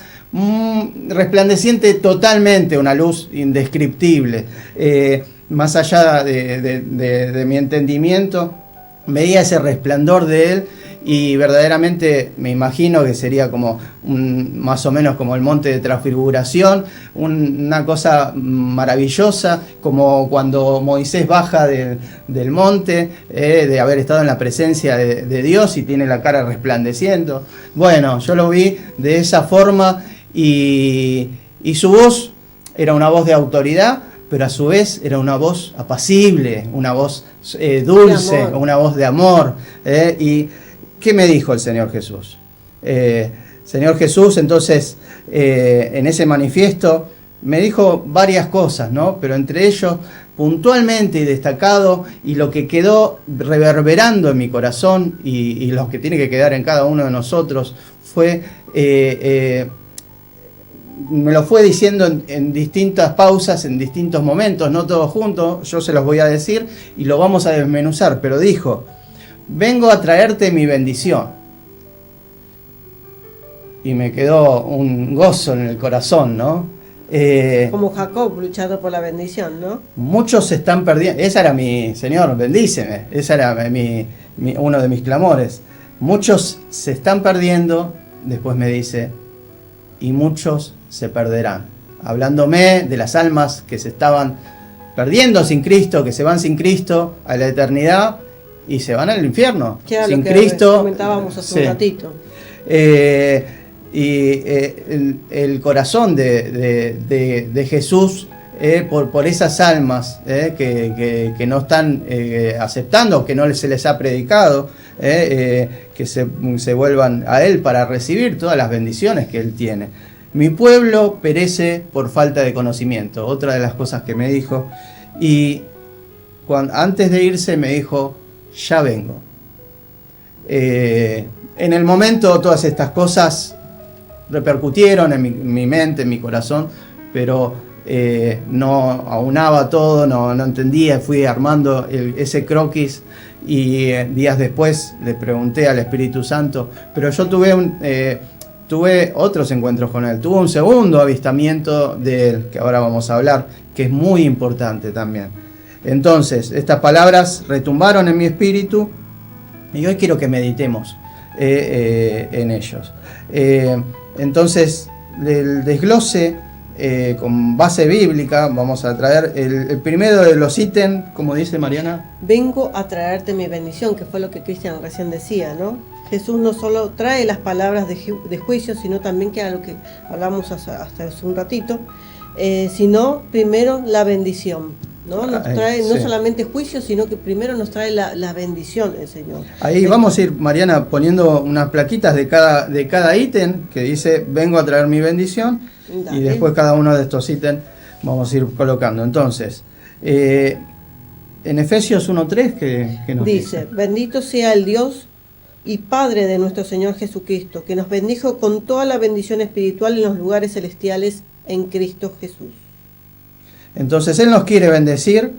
S2: resplandeciente totalmente, una luz indescriptible. Más allá de mi entendimiento, veía ese resplandor de él. Y verdaderamente me imagino que sería como más o menos como el monte de transfiguración, una cosa maravillosa, como cuando Moisés baja del monte, de haber estado en la presencia de Dios y tiene la cara resplandeciendo. Bueno, yo lo vi de esa forma y su voz era una voz de autoridad, pero a su vez era una voz apacible, una voz dulce, una voz de amor. Y ¿qué me dijo el Señor Jesús? Señor Jesús, entonces, en ese manifiesto me dijo varias cosas, ¿no? Pero entre ellos, puntualmente y destacado, y lo que quedó reverberando en mi corazón, y lo que tiene que quedar en cada uno de nosotros, fue, me lo fue diciendo en distintas pausas, en distintos momentos, no todos juntos, yo se los voy a decir, y lo vamos a desmenuzar, pero dijo: vengo a traerte mi bendición. Y me quedó un gozo en el corazón, ¿no?
S3: Como Jacob luchando por la bendición, ¿no?
S2: Muchos se están perdiendo. Esa era mi, Señor, bendíceme. Esa era uno de mis clamores. Muchos se están perdiendo, después me dice, y muchos se perderán. Hablándome de las almas que se estaban perdiendo sin Cristo, que se van sin Cristo a la eternidad, y se van al infierno.
S3: Que era
S2: sin
S3: lo que
S2: Cristo.
S3: comentábamos hace un ratito.
S2: El corazón de Jesús, por esas almas que no están aceptando, que no se les ha predicado, que se vuelvan a Él para recibir todas las bendiciones que Él tiene. Mi pueblo perece por falta de conocimiento, otra de las cosas que me dijo. Y antes de irse me dijo: ya vengo. En el momento todas estas cosas repercutieron en mi mente, en mi corazón, pero no aunaba todo, no entendía, fui armando ese croquis y días después le pregunté al Espíritu Santo, pero yo tuve otros encuentros con él, tuve un segundo avistamiento de él, que ahora vamos a hablar, que es muy importante también. Entonces, estas palabras retumbaron en mi espíritu y hoy quiero que meditemos en ellos. Entonces, el desglose con base bíblica, vamos a traer el primero de los ítems, como dice Mariana. Vengo a traerte mi bendición, que fue lo que Cristian recién decía, ¿no? Jesús no solo trae las palabras de juicio, sino también, que era lo que hablamos hasta hace un ratito, sino primero la bendición. ¿No? Nos trae no solamente juicio, sino que primero nos trae la bendición el Señor. Ahí vamos a ir, Mariana, poniendo unas plaquitas de cada ítem que dice: vengo a traer mi bendición. Dale. Y después cada uno de estos ítems vamos a ir colocando. Entonces, en Efesios 1:3 que nos dice: bendito sea el Dios y Padre de nuestro Señor Jesucristo, que nos bendijo con toda la bendición espiritual en los lugares celestiales en Cristo Jesús. Entonces Él nos quiere bendecir,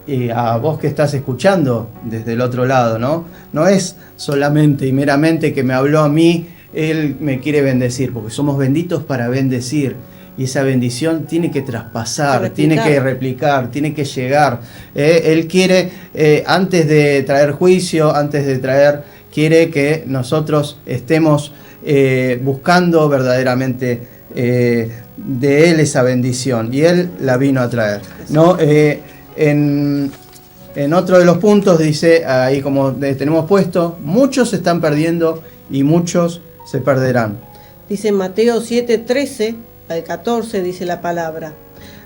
S2: y a vos que estás escuchando desde el otro lado, ¿no? No es solamente y meramente que me habló a mí, Él me quiere bendecir, porque somos benditos para bendecir. Y esa bendición tiene que traspasar, tiene que replicar, tiene que llegar. Él quiere, antes de traer juicio, quiere que nosotros estemos buscando verdaderamente de Él esa bendición, y Él la vino a traer, ¿no? En otro de los puntos dice, ahí como tenemos puesto, muchos se están perdiendo y muchos se perderán. Dice Mateo 7:13 al 14, dice la palabra: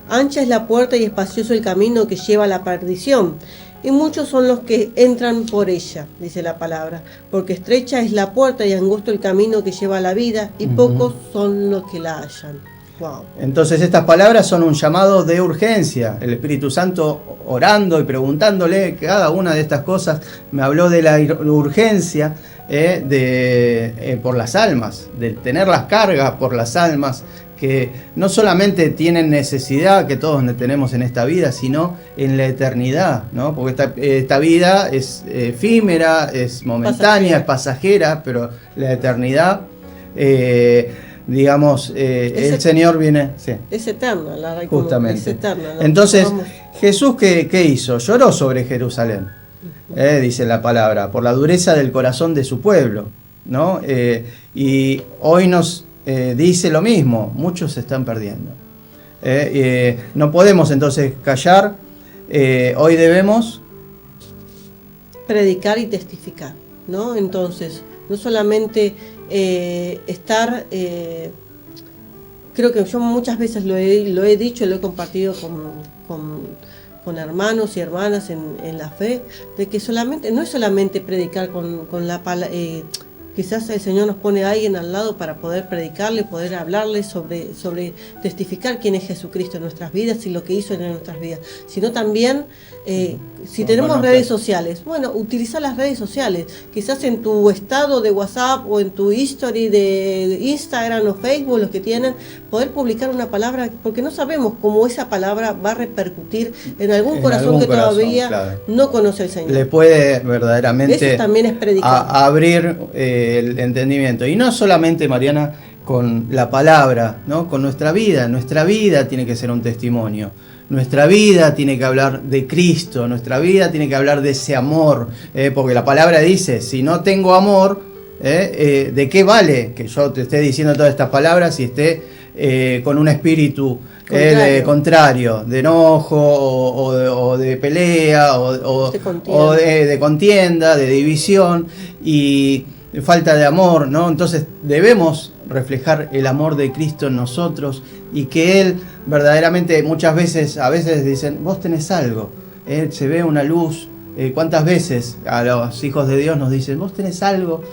S2: ancha es la puerta y espacioso el camino que lleva a la perdición,
S3: y muchos son los que entran por ella, dice la palabra, porque estrecha es la puerta y angosto el camino que lleva a la vida, y pocos son los que la hallan. Wow.
S2: Entonces estas palabras son un llamado de urgencia. El Espíritu Santo orando y preguntándole cada una de estas cosas, me habló de la urgencia por las almas, de tener las cargas por las almas, que no solamente tienen necesidad que todos tenemos en esta vida, sino en la eternidad, ¿no? Porque esta vida es efímera, es momentánea, es pasajera, pero la eternidad... el Señor viene... Sí.
S3: Es eterna,
S2: justamente.
S3: Es eterna, ¿no?
S2: Entonces, Jesús, ¿qué hizo? Lloró sobre Jerusalén, dice la palabra, por la dureza del corazón de su pueblo, ¿no? Y hoy nos dice lo mismo, muchos se están perdiendo. No podemos entonces callar, hoy debemos...
S3: predicar y testificar, ¿no? Entonces, no solamente estar, creo que yo muchas veces lo he dicho, lo he compartido con hermanos y hermanas en la fe, de que no es solamente predicar con la palabra, quizás el Señor nos pone a alguien al lado para poder predicarle, poder hablarle sobre testificar quién es Jesucristo en nuestras vidas y lo que hizo en nuestras vidas, sino también si tenemos redes sociales, bueno, utilizar las redes sociales, quizás en tu estado de WhatsApp o en tu history de Instagram o Facebook, los que tienen, poder publicar una palabra, porque no sabemos cómo esa palabra va a repercutir en algún corazón que todavía no conoce al Señor.
S2: Le puede verdaderamente
S3: eso también es predicar.
S2: Abrir el entendimiento. Y no solamente, Mariana, con la palabra, ¿no? Con nuestra vida. Nuestra vida tiene que ser un testimonio. Nuestra vida tiene que hablar de Cristo, nuestra vida tiene que hablar de ese amor, porque la palabra dice, si no tengo amor, ¿de qué vale que yo te esté diciendo todas estas palabras y esté con un espíritu contrario, de enojo o de pelea o de contienda, de división y falta de amor, ¿no? Entonces debemos reflejar el amor de Cristo en nosotros y que Él verdaderamente a veces dicen, vos tenés algo, se ve una luz. ¿Cuántas veces a los hijos de Dios nos dicen, vos tenés algo?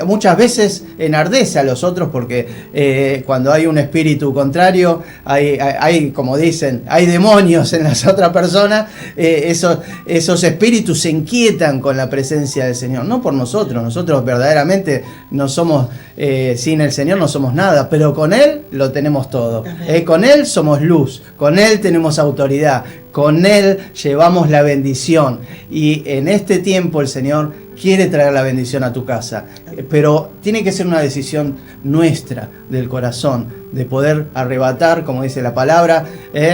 S2: Muchas veces enardece a los otros porque cuando hay un espíritu contrario, hay, como dicen, hay demonios en las otras personas, esos espíritus se inquietan con la presencia del Señor, no por nosotros verdaderamente no somos, sin el Señor no somos nada, pero con Él lo tenemos todo, con Él somos luz, con Él tenemos autoridad, con Él llevamos la bendición y en este tiempo el Señor quiere traer la bendición a tu casa, pero tiene que ser una decisión nuestra, del corazón, de poder arrebatar, como dice la palabra,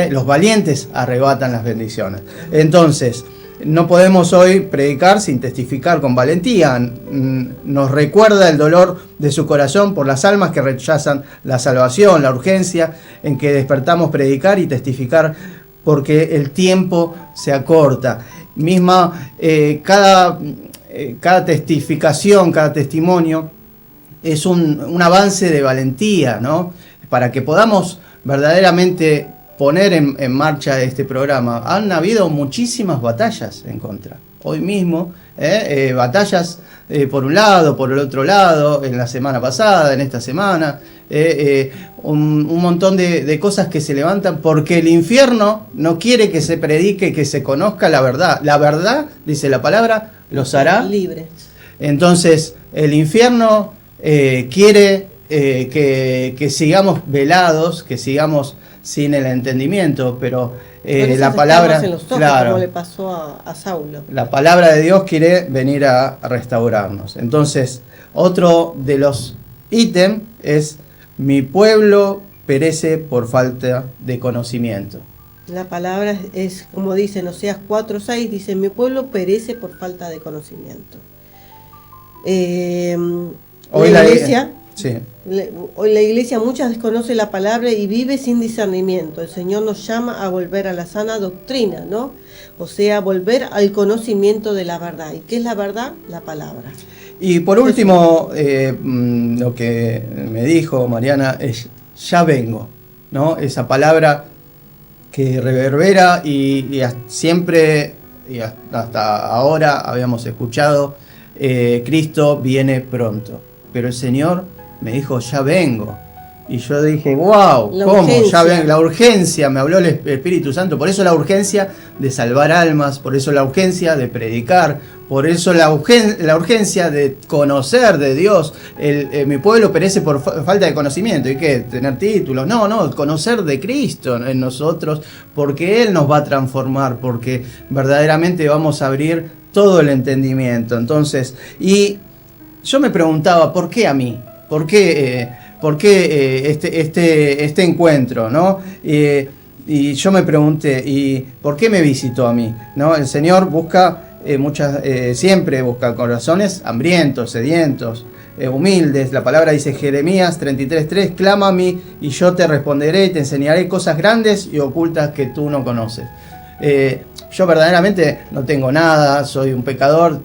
S2: los valientes arrebatan las bendiciones. Entonces, no podemos hoy predicar sin testificar con valentía. Nos recuerda el dolor de su corazón por las almas que rechazan la salvación, la urgencia en que despertamos predicar y testificar porque el tiempo se acorta. Cada testificación, cada testimonio es un avance de valentía, ¿no? Para que podamos verdaderamente poner en marcha este programa. Han habido muchísimas batallas en contra. Hoy mismo, batallas por un lado, por el otro lado, en la semana pasada, en esta semana, un montón de cosas que se levantan porque el infierno no quiere que se predique, que se conozca la verdad. La verdad, dice la palabra, los hará
S3: libres.
S2: Entonces, el infierno quiere que sigamos velados, que sigamos sin el entendimiento, pero la palabra,
S3: en los ojos,
S2: claro,
S3: como le pasó a Saulo.
S2: La palabra de Dios quiere venir a restaurarnos. Entonces, otro de los ítems es: mi pueblo perece por falta de conocimiento.
S3: La palabra es como dice en Oseas 4:6, dice, mi pueblo perece por falta de conocimiento. Hoy la iglesia, sí. Hoy la iglesia muchas desconoce la palabra y vive sin discernimiento. El Señor nos llama a volver a la sana doctrina, ¿no? O sea, volver al conocimiento de la verdad. ¿Y qué es la verdad? La palabra.
S2: Y por último, lo que me dijo Mariana es, ya vengo, ¿no? Esa palabra que reverbera y siempre y hasta ahora habíamos escuchado, Cristo viene pronto. Pero el Señor me dijo, ya vengo. Y yo dije, wow, ¿cómo? Ya ven, la urgencia, me habló el Espíritu Santo. Por eso la urgencia de salvar almas, por eso la urgencia de predicar, por eso la urgencia de conocer de Dios. Mi pueblo perece por falta de conocimiento. ¿Y qué? ¿Tener títulos? No, conocer de Cristo en nosotros, porque Él nos va a transformar, porque verdaderamente vamos a abrir todo el entendimiento. Entonces, y yo me preguntaba, ¿por qué a mí? ¿Por qué este encuentro, ¿no? Y yo me pregunté, ¿y por qué me visitó a mí? ¿No? El Señor busca siempre busca corazones hambrientos, sedientos, humildes. La palabra dice Jeremías 33:3, clama a mí y yo te responderé y te enseñaré cosas grandes y ocultas que tú no conoces. Yo verdaderamente no tengo nada, soy un pecador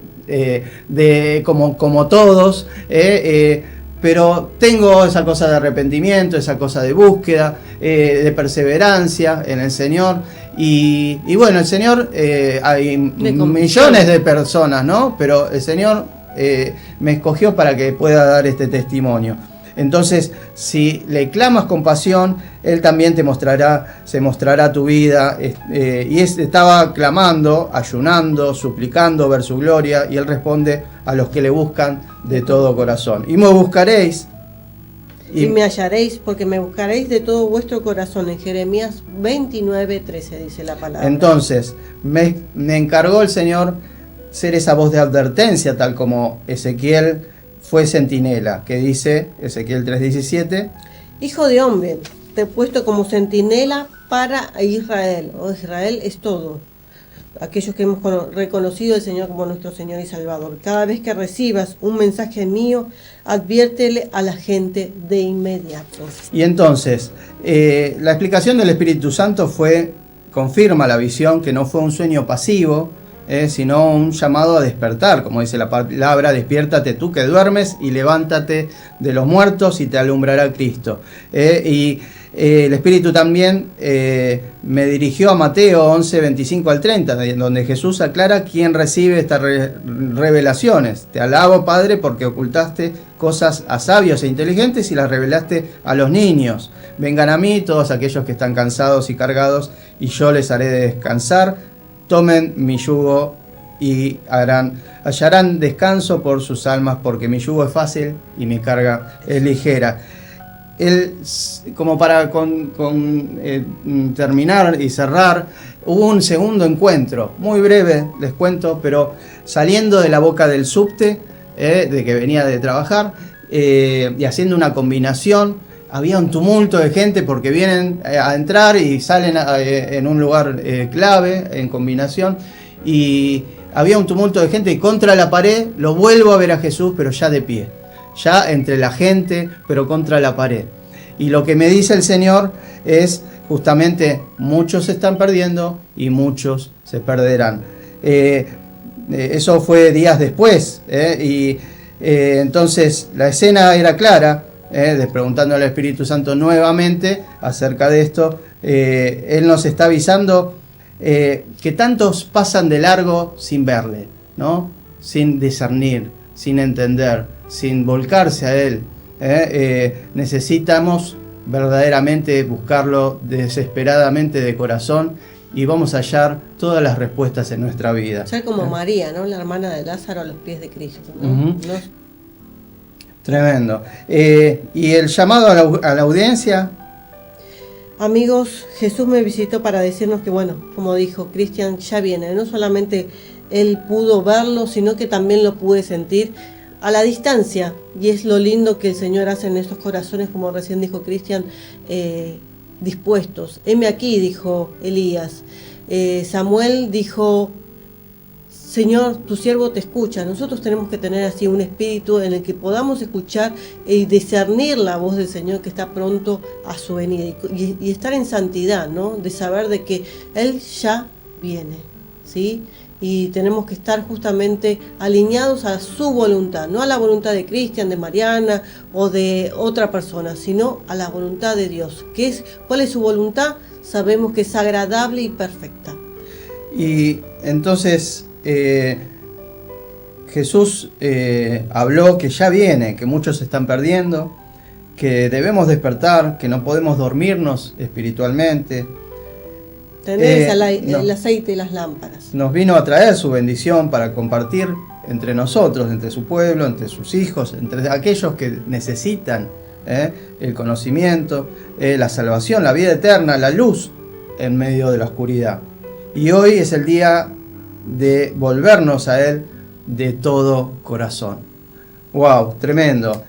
S2: como todos, pero tengo esa cosa de arrepentimiento, esa cosa de búsqueda, de perseverancia en el Señor. Y bueno, el Señor, hay millones de personas, ¿no? Pero el Señor me escogió para que pueda dar este testimonio. Entonces, si le clamas con pasión, Él también se mostrará tu vida. Y estaba clamando, ayunando, suplicando ver su gloria, y Él responde a los que le buscan de todo corazón. Y me buscaréis.
S3: Y me hallaréis, porque me buscaréis de todo vuestro corazón. En Jeremías 29:13 dice la palabra.
S2: Entonces, me encargó el Señor ser esa voz de advertencia, tal como Ezequiel fue centinela, que dice Ezequiel 3:17.
S3: Hijo de hombre, te he puesto como centinela para Israel. Israel es todo. Aquellos que hemos reconocido al Señor como nuestro Señor y Salvador. Cada vez que recibas un mensaje mío, adviértele a la gente de inmediato.
S2: Y entonces, la explicación del Espíritu Santo confirma la visión, que no fue un sueño pasivo, sino un llamado a despertar, como dice la palabra, despiértate tú que duermes y levántate de los muertos y te alumbrará Cristo. Y el Espíritu también me dirigió a Mateo 11:25 al 30, donde Jesús aclara quién recibe estas revelaciones. Te alabo, Padre, porque ocultaste cosas a sabios e inteligentes y las revelaste a los niños. Vengan a mí todos aquellos que están cansados y cargados, y yo les haré descansar. Tomen mi yugo y hallarán descanso por sus almas, porque mi yugo es fácil y mi carga es ligera. Como para terminar y cerrar, hubo un segundo encuentro, muy breve, les cuento, pero saliendo de la boca del subte, de que venía de trabajar, y haciendo una combinación. Había un tumulto de gente porque vienen a entrar y salen en un lugar clave, en combinación, y había un tumulto de gente, y contra la pared lo vuelvo a ver a Jesús, pero ya de pie, ya entre la gente, pero contra la pared. Y lo que me dice el Señor es justamente, muchos se están perdiendo y muchos se perderán. Eso fue días después, y entonces la escena era clara. Preguntando al Espíritu Santo nuevamente acerca de esto, Él nos está avisando que tantos pasan de largo sin verle, ¿no? Sin discernir, sin entender, sin volcarse a Él. Necesitamos verdaderamente buscarlo desesperadamente de corazón, y vamos a hallar todas las respuestas en nuestra vida.
S3: Ser como María, ¿no? La hermana de Lázaro, a los pies de Cristo, ¿no?
S2: Uh-huh. Tremendo. Y el llamado a la audiencia.
S3: Amigos, Jesús me visitó para decirnos que, bueno, como dijo Cristian, ya viene. No solamente Él pudo verlo, sino que también lo pude sentir a la distancia. Y es lo lindo que el Señor hace en estos corazones, como recién dijo Cristian, dispuestos. Heme aquí, dijo Elías. Samuel dijo: Señor, tu siervo te escucha. Nosotros tenemos que tener así un espíritu en el que podamos escuchar y discernir la voz del Señor que está pronto a su venida, y estar en santidad, ¿no? De saber de que Él ya viene, ¿sí? Y tenemos que estar justamente alineados a su voluntad, no a la voluntad de Cristian, de Mariana o de otra persona, sino a la voluntad de Dios. ¿Cuál es su voluntad? Sabemos que es agradable y perfecta.
S2: Y entonces Jesús habló que ya viene, que muchos se están perdiendo, que debemos despertar, que no podemos dormirnos espiritualmente.
S3: Tenés
S2: no.
S3: el aceite y las lámparas.
S2: Nos vino a traer su bendición para compartir entre nosotros, entre su pueblo, entre sus hijos, entre aquellos que necesitan el conocimiento, la salvación, la vida eterna, la luz en medio de la oscuridad. Y hoy es el día de volvernos a Él de todo corazón. ¡Wow! Tremendo.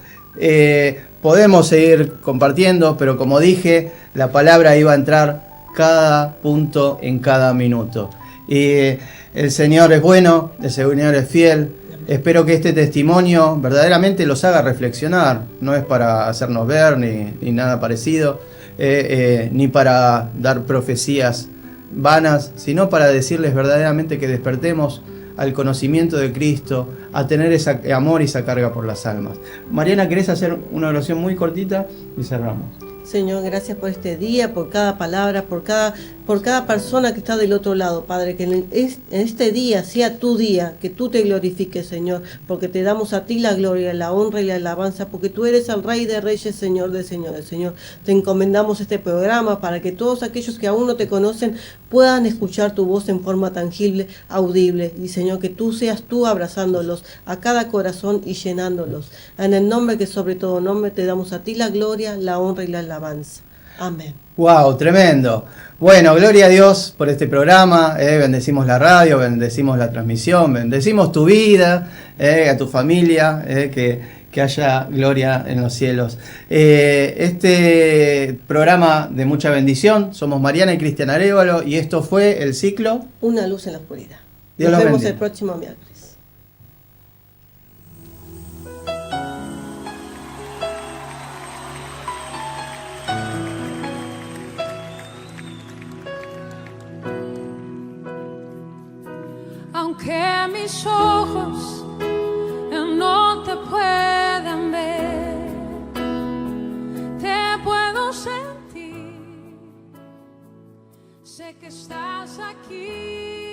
S2: Podemos seguir compartiendo, pero como dije, la palabra iba a entrar cada punto en cada minuto. Y el Señor es bueno, el Señor es fiel. Espero que este testimonio verdaderamente los haga reflexionar. No es para hacernos ver ni nada parecido, ni para dar profecías vanas, sino para decirles verdaderamente que despertemos al conocimiento de Cristo, a tener ese amor y esa carga por las almas. Mariana, ¿querés hacer una oración muy cortita? Y cerramos.
S3: Señor, gracias por este día, por cada palabra, por cada persona que está del otro lado, Padre, que en este día sea tu día, que tú te glorifiques, Señor, porque te damos a ti la gloria, la honra y la alabanza, porque tú eres el Rey de Reyes, Señor de Señores, Señor. Te encomendamos este programa para que todos aquellos que aún no te conocen puedan escuchar tu voz en forma tangible, audible, y Señor, que tú seas tú abrazándolos a cada corazón y llenándolos. En el nombre que sobre todo nombre te damos a ti la gloria, la honra y la alabanza. Amén.
S2: ¡Wow! Tremendo. Bueno, gloria a Dios por este programa. Bendecimos la radio, bendecimos la transmisión, bendecimos tu vida, a tu familia, que haya gloria en los cielos. Este programa de mucha bendición, somos Mariana y Cristian Arévalo, y esto fue el ciclo
S3: Una luz en la oscuridad.
S2: Dios
S3: Nos
S2: los
S3: vemos
S2: bendiga.
S3: el próximo miércoles.
S4: Aunque mis ojos no te puedan ver, te puedo sentir, sé que estás aquí.